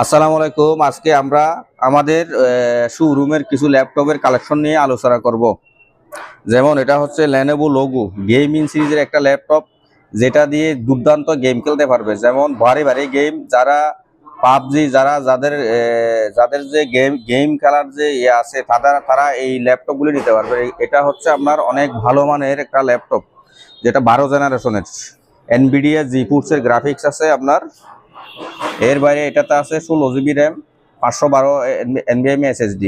আসসালামু আলাইকুম। আজকে আমরা আমাদের শোরুমের কিছু ল্যাপটপের কালেকশন নিয়ে আলোচনা করব। যেমন এটা হচ্ছে Lenovo Logo গেমিং সিরিজের একটা ল্যাপটপ, যেটা দিয়ে দুর্দান্ত গেম খেলতে পারবে। যেমন ভারী ভারী গেম, যারা পাবজি, যাদের যাদের যে গেম খেলার যে ইয়ে আছে, তারা এই ল্যাপটপগুলি নিতে পারবে। এটা হচ্ছে আপনার অনেক ভালো মানের একটা ল্যাপটপ, যেটা 12 জেনারেশনের NVIDIA GeForce এর গ্রাফিক্স আছে আপনার। এর বাইরে এটাতে আছে 16 জিবি র্যাম, 512 NVMe SSD।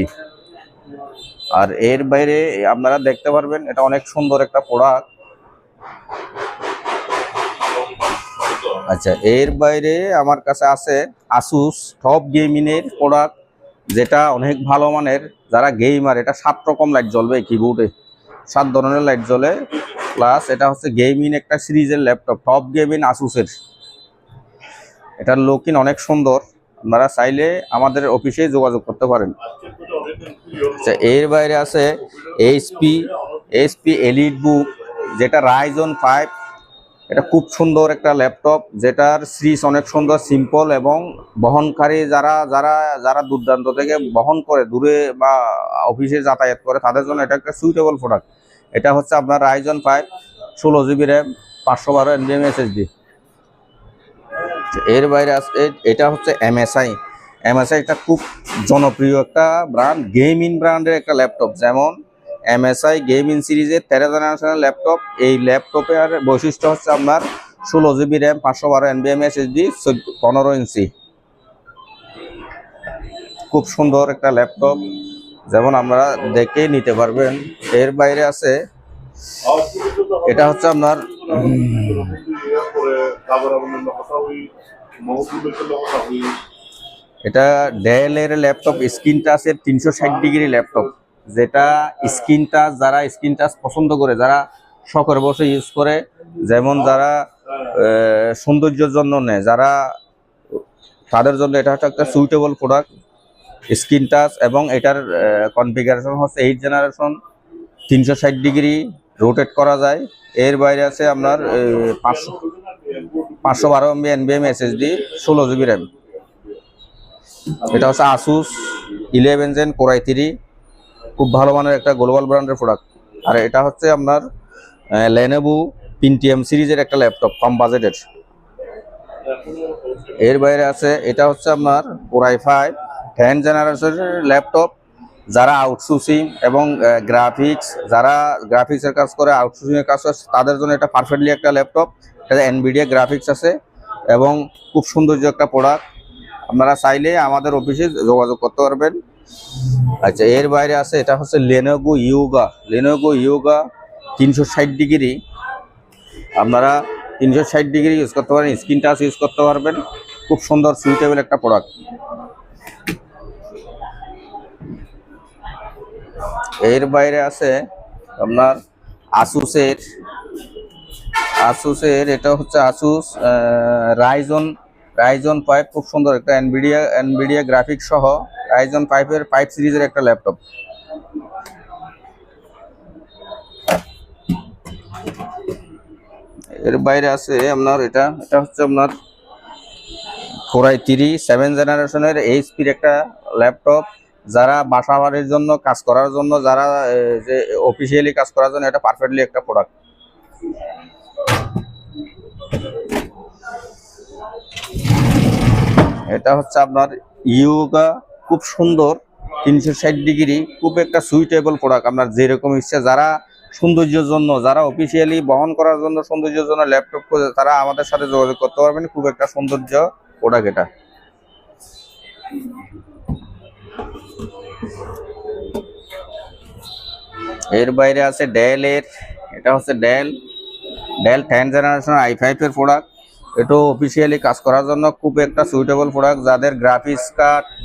আর এর বাইরে আপনারা দেখতে পারবেন এটা অনেক সুন্দর একটা প্রোডাক্ট। আচ্ছা, এর বাইরে আমার কাছে আছে Asus টপ গেমিং এর প্রোডাক্ট, যেটা অনেক ভালো মানের। যারা গেমার, এটা 7 রকম লাইট জ্বলবে কিবোর্ডে, 7 ধরনের লাইট জ্বলে। প্লাস এটা হচ্ছে গেমিং একটা সিরিজের ল্যাপটপ, টপ গেমিং Asus-এর। এটার লুকিং অনেক সুন্দর, আপনারা চাইলে আমাদের অফিসে যোগাযোগ করতে পারেন। আচ্ছা, এর বাইরে আছে HP EliteBook, যেটা Ryzen 5। এটা খুব সুন্দর একটা ল্যাপটপ, যেটার সিরিজ অনেক সুন্দর, সিম্পল এবং বহনকারী। যারা যারা যারা দুর্দান্ত থেকে বহন করে, দূরে বা অফিসে যাতায়াত করে, তাদের জন্য এটা একটা সুইটেবল প্রোডাক্ট। এটা হচ্ছে আপনার Ryzen 5, 16 GB RAM, 512 NVMe SSD। এর বাইরে আছে এটা হচ্ছে MSI একটা খুব জনপ্রিয় একটা ব্র্যান্ড, গেমিং ব্র্যান্ডের একটা ল্যাপটপ। যেমন MSI গেমিং সিরিজের 13 জেনারেশনের ল্যাপটপ। এই ল্যাপটপের বৈশিষ্ট্য হচ্ছে আপনার 16 জিবি র্যাম, 512 NVMe SSD, 15 ইঞ্চি। খুব সুন্দর একটা ল্যাপটপ, যেমন আমরা দেখে নিতে পারবেন। এর বাইরে আছে এটা হচ্ছে আপনার এটা ডেল এর ল্যাপটপ, স্ক্রিন টাচের 360 ডিগ্রি ল্যাপটপ, যেটা স্ক্রিন টাচ, যারা স্ক্রিন টাচ পছন্দ করে, যারা শখের বসে ইউজ করে, যেমন যারা সৌন্দর্যের জন্য নেয়, যারা তাদের জন্য এটা হচ্ছে একটা সুইটেবল প্রোডাক্ট। স্ক্রিন টাচ এবং এটার কনফিগারেশন হচ্ছে 8 জেনারেশন, 360 ডিগ্রি রোটেট করা যায়। এর বাইরে আছে আপনার 512 MB NVMe SSD, 16 GB RAM. এটা হচ্ছে Asus 11 Gen Core i3, খুব ভালো মানের একটা গ্লোবাল ব্র্যান্ডের প্রোডাক্ট। আর এটা হচ্ছে আপনার Lenovo Pentium সিরিজের একটা ল্যাপটপ, কম বাজেটের। এর বাইরে আছে এটা হচ্ছে আপনার Core i5 10 জেনারেশনের ল্যাপটপ, যারা আউটসোর্সিং এবং যারা গ্রাফিক্সের কাজ করে, আউটসোর্সিং এর কাজ করে, তাদের জন্য এটা পারফেক্টলি একটা ল্যাপটপ। এটা NVIDIA গ্রাফিক্স আছে এবং খুব সৌন্দর্য একটা প্রোডাক্ট। আপনারা চাইলে আমাদের অফিসে যোগাযোগ করতে পারবেন। আচ্ছা, এর বাইরে আছে এটা হচ্ছে Lenovo Yoga 360 ডিগ্রি। আপনারা 360 ডিগ্রি ইউজ করতে পারেন, স্ক্রিন টাচ ইউজ করতে পারবেন। খুব সুন্দর সুইটেবল একটা প্রোডাক্ট। এর বাইরে আছে আপনার Asus-এর এটা হচ্ছে Asus Ryzen 5, খুব সুন্দর একটা NVIDIA গ্রাফিক্স সহ Ryzen 5 এর 5 সিরিজের একটা ল্যাপটপ। এর বাইরে আছে আপনার এটা হচ্ছে আপনার Core i3 7 জেনারেশনের HP-র একটা ল্যাপটপ, যারা বাসা বাড়ির জন্য কাজ করার জন্য, যারা যে অফিসিয়ালি কাজ করার জন্য এটা পারফেক্টলি একটা প্রোডাক্ট। এটা হচ্ছে আপনার ইয়োগা, খুব সুন্দর 360 ডিগ্রি, খুব একটা সুইটেবল প্রোডাক্ট। আপনার যেরকম ইচ্ছা, যারা সৌন্দর্যের জন্য, যারা অফিসিয়ালি বহন করার জন্য সৌন্দর্যের জন্য ল্যাপটপ খোঁজে, তারা আমাদের সাথে যোগাযোগ করতে পারবেন। খুব একটা সৌন্দর্য প্রোডাক্ট এটা। এর বাইরে আছে এটা হচ্ছে ডেল 10 জেনারেশন i5 এর প্রোডাক্ট। এটা অফিসিয়ালি কাজ করার জন্য খুব একটা সুইটেবল প্রোডাক্ট। যাদের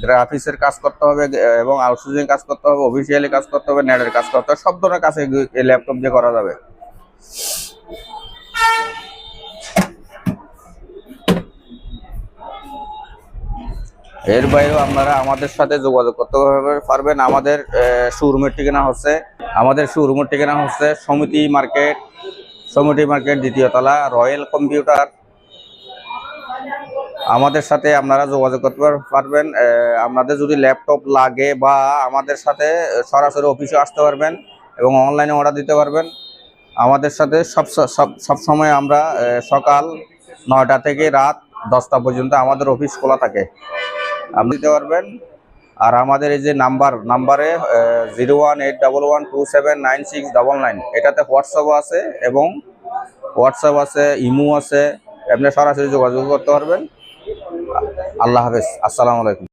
গ্রাফিক্সের কাজ করতে হবে এবং আউটসোর্সিং কাজ করতে হবে, অফিসিয়ালি কাজ করতে হবে, নেটের কাজ করতে হবে, সব ধরনের কাজ এই ল্যাপটপ দিয়ে করা যাবে। এর বাইরেও আপনারা আমাদের সাথে যোগাযোগ করতে পারবেন। আমাদের শোরুমের ঠিকানা হচ্ছে সমিতি মার্কেট দ্বিতীয় তলা, রয়্যাল কম্পিউটার। আমাদের সাথে আপনারা যোগাযোগ করতে পারবেন। আপনাদের যদি ল্যাপটপ লাগে বা আমাদের সাথে সরাসরি অফিসে আসতে পারবেন এবং অনলাইনে অর্ডার দিতে পারবেন। আমাদের সাথে সব সময় আমরা সকাল 9টা থেকে রাত 10টা পর্যন্ত আমাদের অফিস খোলা থাকে, আপনি দিতে পারবেন। আর আমাদের এই যে নাম্বারে 01811279699, এটাতে হোয়াটসঅ্যাপ আছে এবং ইমো আছে, আপনি সরাসরি যোগাযোগ করতে পারবেন। আল্লাহ হাফেজ, আসসালামু আলাইকুম।